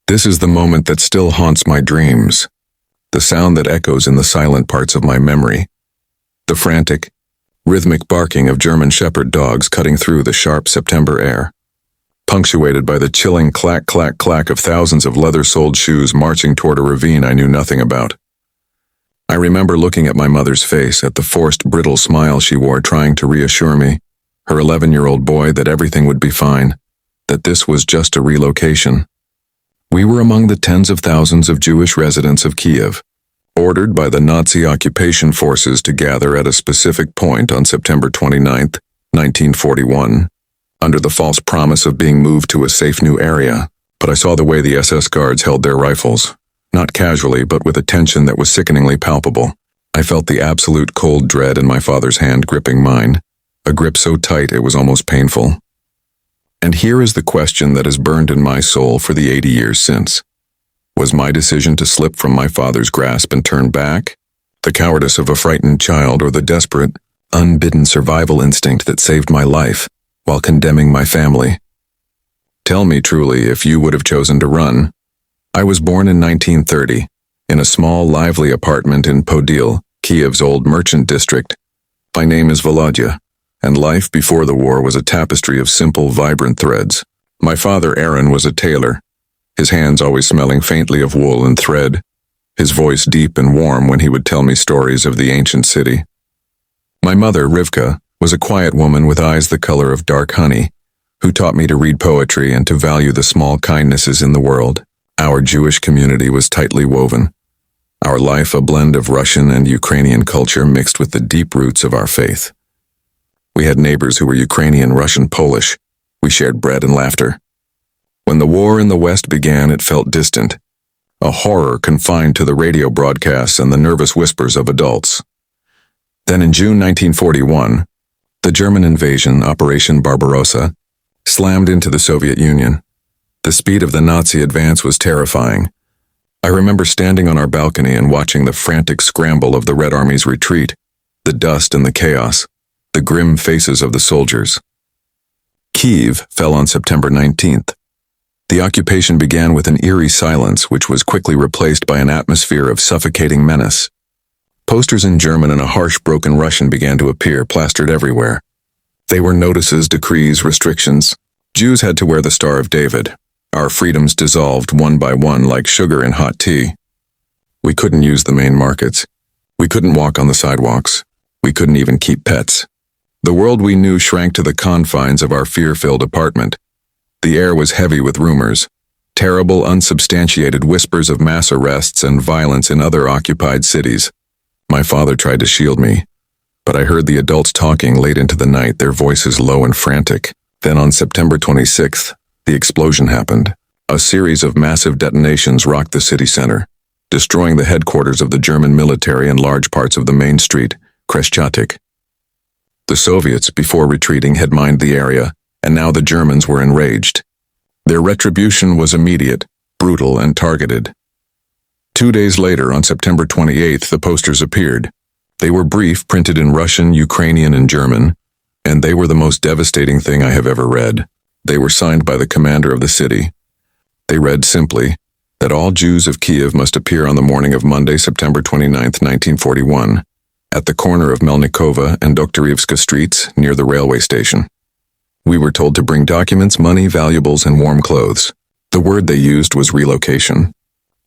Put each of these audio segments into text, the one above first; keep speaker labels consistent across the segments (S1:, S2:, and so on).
S1: This is the moment that still haunts my dreams, the sound that echoes in the silent parts of my memory, the frantic, rhythmic barking of German shepherd dogs cutting through the sharp September air, punctuated by the chilling clack, clack, clack of thousands of leather-soled shoes marching toward a ravine I knew nothing about. I remember looking at my mother's face, at the forced, brittle smile she wore, trying to reassure me, her 11-year-old boy, that everything would be fine, that this was just a relocation. We were among the tens of thousands of Jewish residents of Kyiv, ordered by the Nazi occupation forces to gather at a specific point on September 29, 1941, under the false promise of being moved to a safe new area. But I saw the way the SS guards held their rifles, not casually but with a tension that was sickeningly palpable. I felt the absolute cold dread in my father's hand gripping mine, a grip so tight it was almost painful. And here is the question that has burned in my soul for the 80 years since. Was my decision to slip from my father's grasp and turn back the cowardice of a frightened child, or the desperate, unbidden survival instinct that saved my life while condemning my family? Tell me truly if you would have chosen to run. I was born in 1930, in a small, lively apartment in Podil, Kyiv's old merchant district. My name is Volodya, and life before the war was a tapestry of simple, vibrant threads. My father, Aaron, was a tailor, his hands always smelling faintly of wool and thread, his voice deep and warm when he would tell me stories of the ancient city. My mother, Rivka, was a quiet woman with eyes the color of dark honey, who taught me to read poetry and to value the small kindnesses in the world. Our Jewish community was tightly woven, our life a blend of Russian and Ukrainian culture mixed with the deep roots of our faith. We had neighbors who were Ukrainian, Russian, Polish. We shared bread and laughter. When the war in the West began, it felt distant, a horror confined to the radio broadcasts and the nervous whispers of adults. Then in June 1941, the German invasion, Operation Barbarossa, slammed into the Soviet Union. The speed of the Nazi advance was terrifying. I remember standing on our balcony and watching the frantic scramble of the Red Army's retreat, the dust and the chaos, the grim faces of the soldiers. Kyiv fell on September 19th. The occupation began with an eerie silence, which was quickly replaced by an atmosphere of suffocating menace. Posters in German and a harsh, broken Russian began to appear, plastered everywhere. They were notices, decrees, restrictions. Jews had to wear the Star of David. Our freedoms dissolved one by one like sugar in hot tea. We couldn't use the main markets. We couldn't walk on the sidewalks. We couldn't even keep pets. The world we knew shrank to the confines of our fear-filled apartment. The air was heavy with rumors, terrible, unsubstantiated whispers of mass arrests and violence in other occupied cities. My father tried to shield me, but I heard the adults talking late into the night, their voices low and frantic. Then on September 26th, the explosion happened. A series of massive detonations rocked the city center, destroying the headquarters of the German military and large parts of the main street, Khreshchatyk. The Soviets, before retreating, had mined the area, and now the Germans were enraged. Their retribution was immediate, brutal, and targeted. 2 days later, on September 28th, the posters appeared. They were brief, printed in Russian, Ukrainian, and German, and they were the most devastating thing I have ever read. They were signed by the commander of the city. They read simply that all Jews of Kyiv must appear on the morning of Monday, September 29, 1941, at the corner of Melnikova and Doktorivska streets near the railway station. We were told to bring documents, money, valuables, and warm clothes. The word they used was relocation.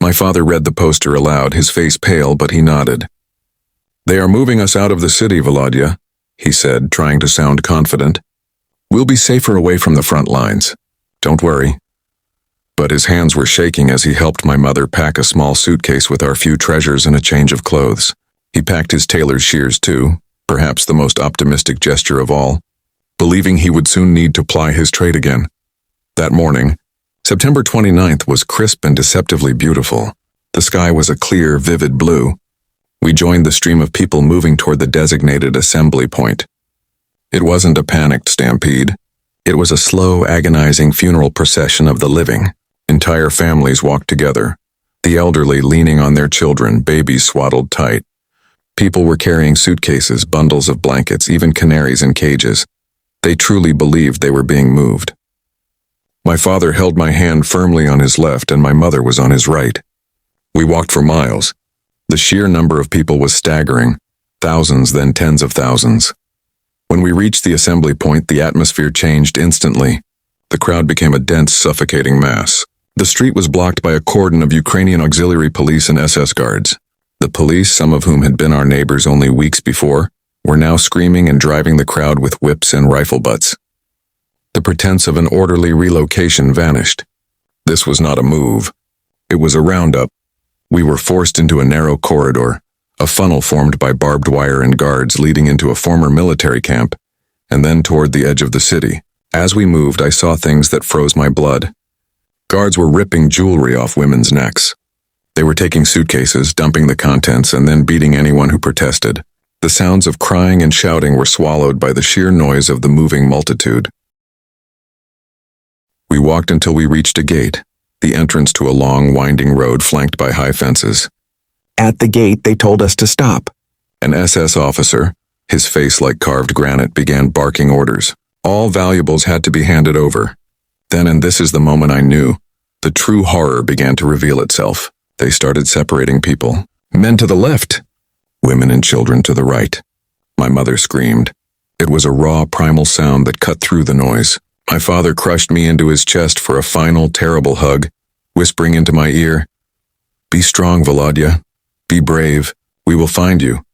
S1: My father read the poster aloud, his face pale, but he nodded. "They are moving us out of the city, Volodya," he said, trying to sound confident. "We'll be safer away from the front lines. Don't worry." But his hands were shaking as he helped my mother pack a small suitcase with our few treasures and a change of clothes. He packed his tailor's shears too, perhaps the most optimistic gesture of all, believing he would soon need to ply his trade again. That morning, September 29th, was crisp and deceptively beautiful. The sky was a clear, vivid blue. We joined the stream of people moving toward the designated assembly point. It wasn't a panicked stampede. It was a slow, agonizing funeral procession of the living. Entire families walked together, the elderly leaning on their children, babies swaddled tight. People were carrying suitcases, bundles of blankets, even canaries in cages. They truly believed they were being moved. My father held my hand firmly on his left and my mother was on his right. We walked for miles. The sheer number of people was staggering. Thousands, then tens of thousands. When we reached the assembly point, the atmosphere changed instantly. The crowd became a dense, suffocating mass. The street was blocked by a cordon of Ukrainian auxiliary police and SS guards. The police, some of whom had been our neighbors only weeks before, were now screaming and driving the crowd with whips and rifle butts. The pretense of an orderly relocation vanished. This was not a move. It was a roundup. We were forced into a narrow corridor, a funnel formed by barbed wire and guards leading into a former military camp, and then toward the edge of the city. As we moved, I saw things that froze my blood. Guards were ripping jewelry off women's necks. They were taking suitcases, dumping the contents, and then beating anyone who protested. The sounds of crying and shouting were swallowed by the sheer noise of the moving multitude. We walked until we reached a gate, the entrance to a long, winding road flanked by high fences.
S2: At the gate, they told us to stop.
S1: An SS officer, his face like carved granite, began barking orders. All valuables had to be handed over. Then, and this is the moment I knew, the true horror began to reveal itself. They started separating people. Men to the left, women and children to the right. My mother screamed. It was a raw, primal sound that cut through the noise. My father crushed me into his chest for a final, terrible hug, whispering into my ear, "Be strong, Volodya. Be brave. We will find you."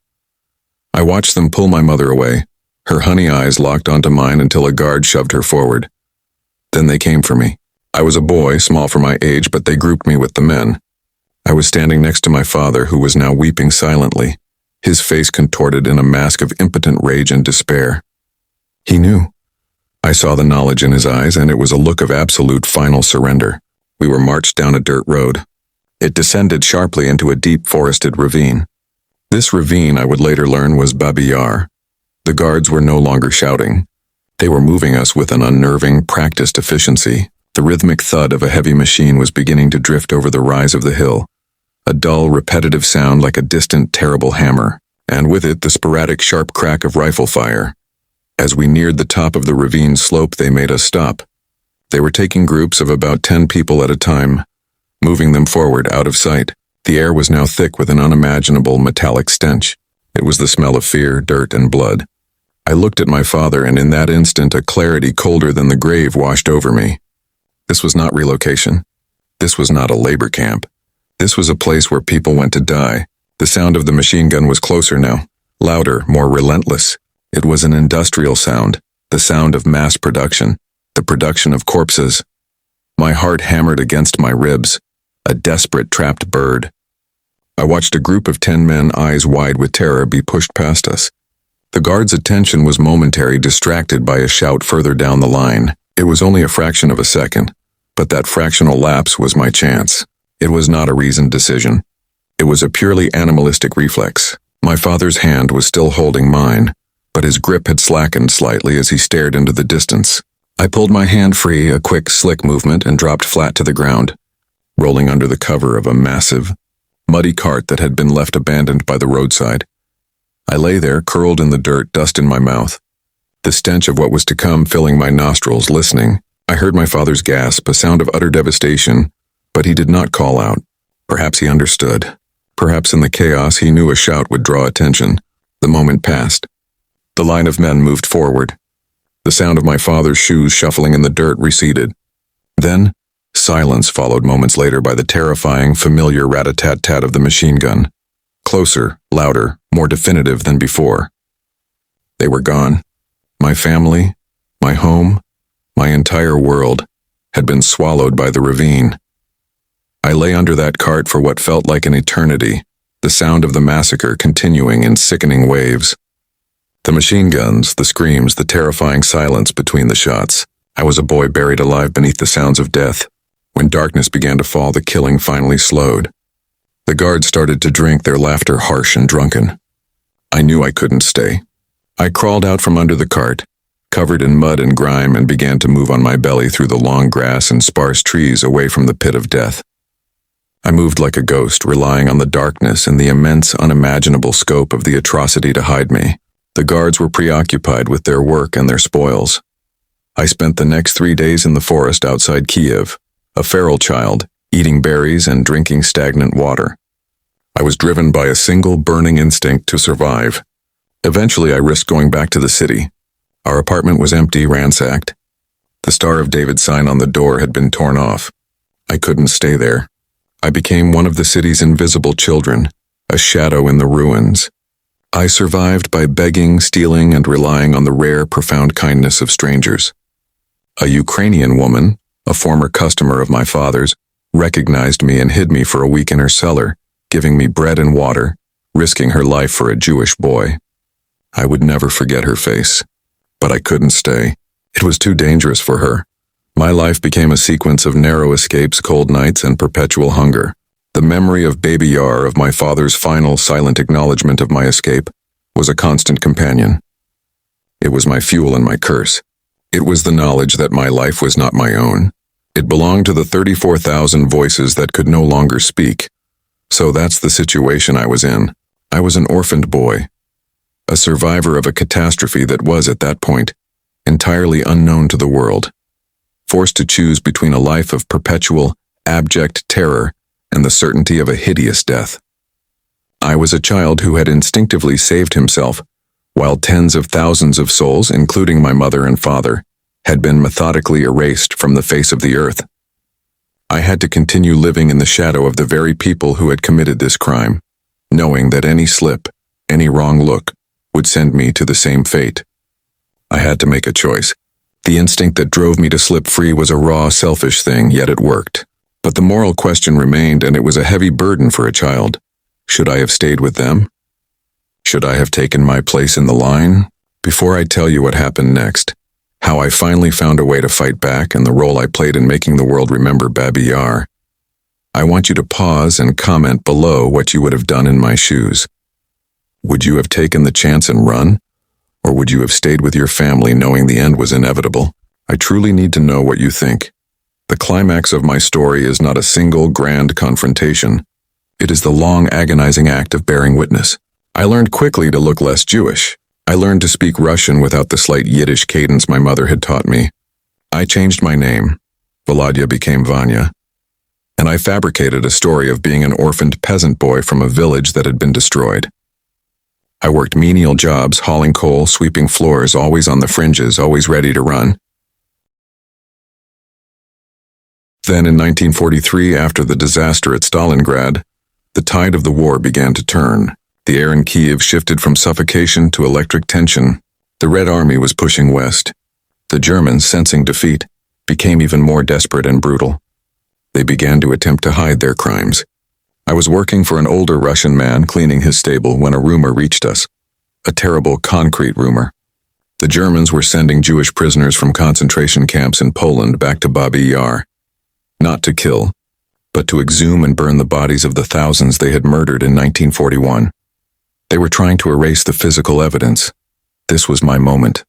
S1: I watched them pull my mother away, her honey eyes locked onto mine until a guard shoved her forward. Then they came for me. I was a boy, small for my age, but they grouped me with the men. I was standing next to my father, who was now weeping silently, his face contorted in a mask of impotent rage and despair. He knew. I saw the knowledge in his eyes, and it was a look of absolute final surrender. We were marched down a dirt road. It descended sharply into a deep forested ravine. This ravine, I would later learn, was Babi Yar. The guards were no longer shouting. They were moving us with an unnerving, practiced efficiency. The rhythmic thud of a heavy machine was beginning to drift over the rise of the hill, a dull, repetitive sound like a distant, terrible hammer, and with it the sporadic, sharp crack of rifle fire. As we neared the top of the ravine slope, they made us stop. They were taking groups of about 10 people at a time, moving them forward out of sight. The air was now thick with an unimaginable metallic stench. It was the smell of fear, dirt, and blood. I looked at my father, and in that instant a clarity colder than the grave washed over me. This was not relocation. This was not a labor camp. This was a place where people went to die. The sound of the machine gun was closer now, louder, more relentless. It was an industrial sound, the sound of mass production, the production of corpses. My heart hammered against my ribs, a desperate trapped bird. I watched a group of 10 men, eyes wide with terror, be pushed past us. The guard's attention was momentary, distracted by a shout further down the line. It was only a fraction of a second, but that fractional lapse was my chance. It was not a reasoned decision. It was a purely animalistic reflex. My father's hand was still holding mine, but his grip had slackened slightly as he stared into the distance. I pulled my hand free, a quick, slick movement, and dropped flat to the ground, rolling under the cover of a massive, muddy cart that had been left abandoned by the roadside. I lay there, curled in the dirt, dust in my mouth, the stench of what was to come filling my nostrils, listening. I heard my father's gasp, a sound of utter devastation, but he did not call out. Perhaps he understood. Perhaps in the chaos he knew a shout would draw attention. The moment passed. The line of men moved forward. The sound of my father's shoes shuffling in the dirt receded. Then, silence followed moments later by the terrifying, familiar rat-a-tat-tat of the machine gun. Closer, louder, more definitive than before. They were gone. My family, my home, my entire world had been swallowed by the ravine. I lay under that cart for what felt like an eternity, the sound of the massacre continuing in sickening waves. The machine guns, the screams, the terrifying silence between the shots. I was a boy buried alive beneath the sounds of death. When darkness began to fall, the killing finally slowed. The guards started to drink, their laughter harsh and drunken. I knew I couldn't stay. I crawled out from under the cart, covered in mud and grime, and began to move on my belly through the long grass and sparse trees away from the pit of death. I moved like a ghost, relying on the darkness and the immense, unimaginable scope of the atrocity to hide me. The guards were preoccupied with their work and their spoils. I spent the next 3 days in the forest outside Kyiv, a feral child, eating berries and drinking stagnant water. I was driven by a single burning instinct to survive. Eventually, I risked going back to the city. Our apartment was empty, ransacked. The Star of David sign on the door had been torn off. I couldn't stay there. I became one of the city's invisible children, a shadow in the ruins. I survived by begging, stealing, and relying on the rare, profound kindness of strangers. A Ukrainian woman, a former customer of my father's, recognized me and hid me for a week in her cellar, giving me bread and water, risking her life for a Jewish boy. I would never forget her face. But I couldn't stay. It was too dangerous for her. My life became a sequence of narrow escapes, cold nights, and perpetual hunger. The memory of Babi Yar, of my father's final silent acknowledgement of my escape, was a constant companion. It was my fuel and my curse. It was the knowledge that my life was not my own. It belonged to the 34,000 voices that could no longer speak. So that's the situation I was in. I was an orphaned boy, a survivor of a catastrophe that was, at that point, entirely unknown to the world, forced to choose between a life of perpetual, abject terror and the certainty of a hideous death. I was a child who had instinctively saved himself, while tens of thousands of souls, including my mother and father, had been methodically erased from the face of the earth. I had to continue living in the shadow of the very people who had committed this crime, knowing that any slip, any wrong look, would send me to the same fate. I had to make a choice. The instinct that drove me to slip free was a raw, selfish thing, yet it worked. But the moral question remained, and it was a heavy burden for a child. Should I have stayed with them? Should I have taken my place in the line? Before I tell you what happened next, how I finally found a way to fight back, and the role I played in making the world remember Babi Yar, I want you to pause and comment below what you would have done in my shoes. Would you have taken the chance and run? Or would you have stayed with your family knowing the end was inevitable? I truly need to know what you think. The climax of my story is not a single grand confrontation. It is the long, agonizing act of bearing witness. I learned quickly to look less Jewish. I learned to speak Russian without the slight Yiddish cadence my mother had taught me. I changed my name. Volodya became Vanya. And I fabricated a story of being an orphaned peasant boy from a village that had been destroyed. I worked menial jobs, hauling coal, sweeping floors, always on the fringes, always ready to run. Then in 1943, after the disaster at Stalingrad, the tide of the war began to turn. The air in Kyiv shifted from suffocation to electric tension. The Red Army was pushing west. The Germans, sensing defeat, became even more desperate and brutal. They began to attempt to hide their crimes. I was working for an older Russian man cleaning his stable when a rumor reached us. A terrible, concrete rumor. The Germans were sending Jewish prisoners from concentration camps in Poland back to Babi Yar. Not to kill, but to exhume and burn the bodies of the thousands they had murdered in 1941. They were trying to erase the physical evidence. This was my moment.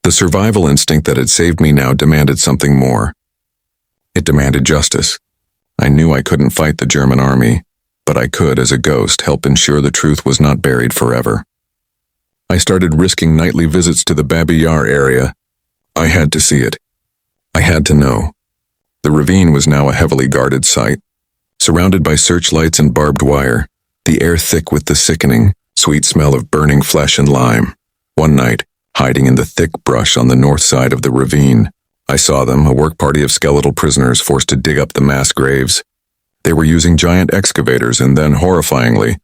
S1: The survival instinct that had saved me now demanded something more. It demanded justice. I knew I couldn't fight the German army, but I could, as a ghost, help ensure the truth was not buried forever. I started risking nightly visits to the Babi Yar area. I had to see it. I had to know. The ravine was now a heavily guarded site, surrounded by searchlights and barbed wire, the air thick with the sickening, sweet smell of burning flesh and lime. One night, hiding in the thick brush on the north side of the ravine, I saw them, a work party of skeletal prisoners forced to dig up the mass graves. They were using giant excavators, and then, horrifyingly,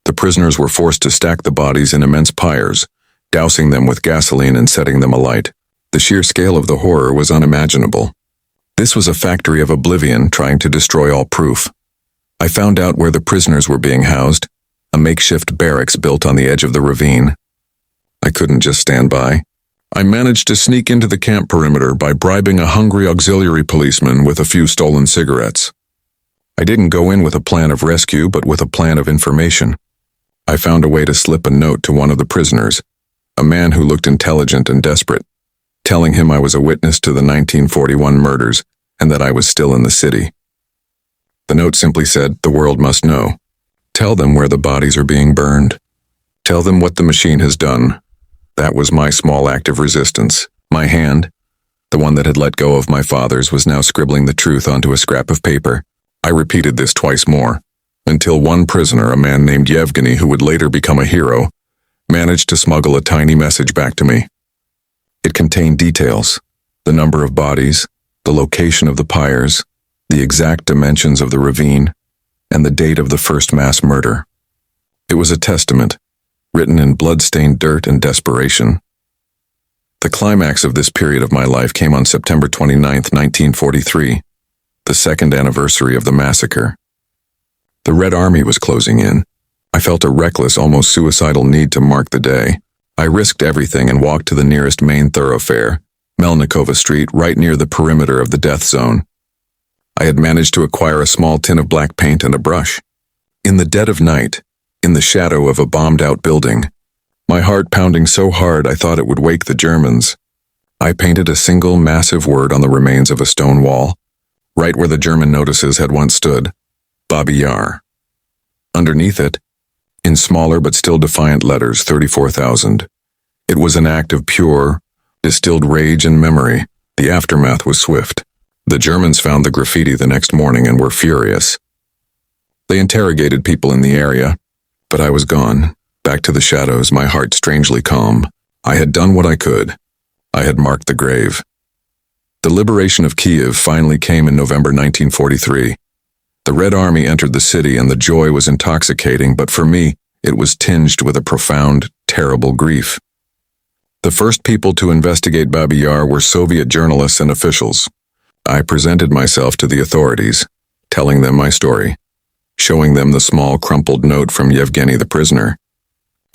S1: the prisoners were forced to stack the bodies in immense pyres, dousing them with gasoline and setting them alight. The sheer scale of the horror was unimaginable. This was a factory of oblivion trying to destroy all proof. I found out where the prisoners were being housed, a makeshift barracks built on the edge of the ravine. I couldn't just stand by. I managed to sneak into the camp perimeter by bribing a hungry auxiliary policeman with a few stolen cigarettes. I didn't go in with a plan of rescue, but with a plan of information. I found a way to slip a note to one of the prisoners, a man who looked intelligent and desperate, telling him I was a witness to the 1941 murders and that I was still in the city. The note simply said, "The world must know. Tell them where the bodies are being burned. Tell them what the machine has done." That was my small act of resistance. My hand, The one that had let go of my father's was now scribbling the truth onto a scrap of paper. I repeated this twice more, until one prisoner, a man named Yevgeny, who would later become a hero, managed to smuggle a tiny message back to me. It contained details, the number of bodies, the location of the pyres, the exact dimensions of the ravine, and the date of the first mass murder. It was a testament, written in blood-stained dirt and desperation. The climax of this period of my life came on September 29, 1943, the second anniversary of the massacre. The Red Army was closing in. I felt a reckless, almost suicidal need to mark the day. I risked everything and walked to the nearest main thoroughfare, Melnikova Street, right near the perimeter of the death zone. I had managed to acquire a small tin of black paint and a brush. In the dead of night, in the shadow of a bombed-out building, my heart pounding so hard I thought it would wake the Germans, I painted a single massive word on the remains of a stone wall, right where the German notices had once stood, Babi Yar. Underneath it, in smaller but still defiant letters, 34,000. It was an act of pure, distilled rage and memory. The aftermath was swift. The Germans found the graffiti the next morning and were furious. They interrogated people in the area, but I was gone, back to the shadows, my heart strangely calm. I had done what I could. I had marked the grave. The liberation of Kyiv finally came in November 1943. The Red Army entered the city and the joy was intoxicating, but for me, it was tinged with a profound, terrible grief. The first people to investigate Babi Yar were Soviet journalists and officials. I presented myself to the authorities, telling them my story, showing them the small crumpled note from Yevgeny the prisoner.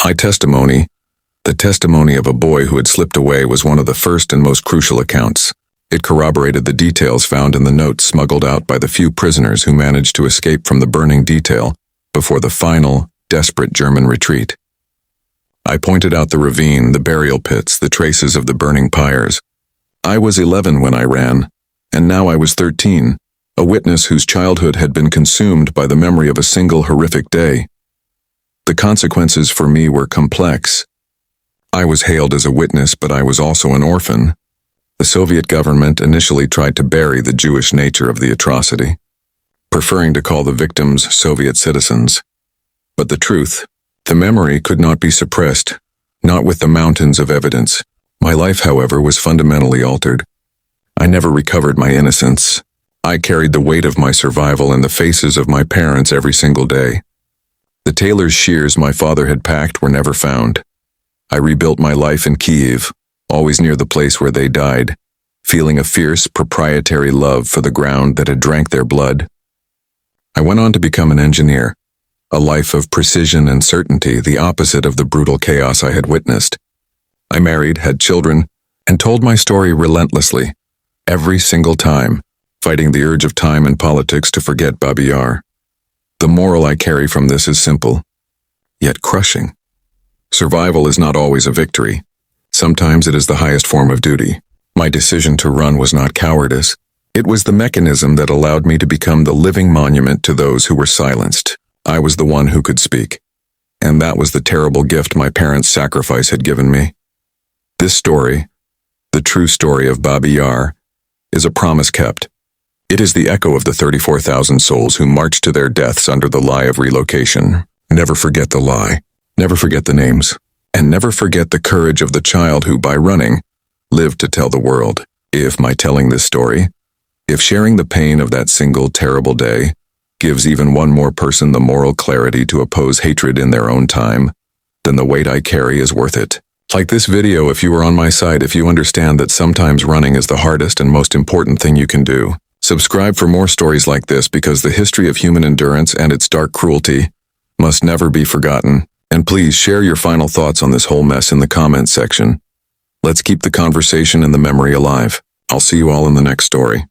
S1: My testimony, the testimony of a boy who had slipped away, was one of the first and most crucial accounts. It corroborated the details found in the notes smuggled out by the few prisoners who managed to escape from the burning detail before the final, desperate German retreat. I pointed out the ravine, the burial pits, the traces of the burning pyres. I was 11 when I ran, and now I was 13, a witness whose childhood had been consumed by the memory of a single horrific day. The consequences for me were complex. I was hailed as a witness, but I was also an orphan. The Soviet government initially tried to bury the Jewish nature of the atrocity, preferring to call the victims Soviet citizens. But the truth, the memory, could not be suppressed, not with the mountains of evidence. My life, however, was fundamentally altered. I never recovered my innocence. I carried the weight of my survival in the faces of my parents every single day. The tailor's shears my father had packed were never found. I rebuilt my life in Kyiv, always near the place where they died, feeling a fierce, proprietary love for the ground that had drank their blood. I went on to become an engineer, a life of precision and certainty, the opposite of the brutal chaos I had witnessed. I married, had children, and told my story relentlessly, every single time, fighting the urge of time and politics to forget Babi Yar. The moral I carry from this is simple, yet crushing. Survival is not always a victory. Sometimes it is the highest form of duty. My decision to run was not cowardice. It was the mechanism that allowed me to become the living monument to those who were silenced. I was the one who could speak. And that was the terrible gift my parents' sacrifice had given me. This story, the true story of Babi Yar, is a promise kept. It is the echo of the 34,000 souls who marched to their deaths under the lie of relocation. Never forget the lie. Never forget the names. And never forget the courage of the child who, by running, lived to tell the world. If my telling this story, if sharing the pain of that single terrible day, gives even one more person the moral clarity to oppose hatred in their own time, then the weight I carry is worth it. Like this video if you are on my side, if you understand that sometimes running is the hardest and most important thing you can do. Subscribe for more stories like this, because the history of human endurance and its dark cruelty must never be forgotten. And please share your final thoughts on this whole mess in the comments section. Let's keep the conversation and the memory alive. I'll see you all in the next story.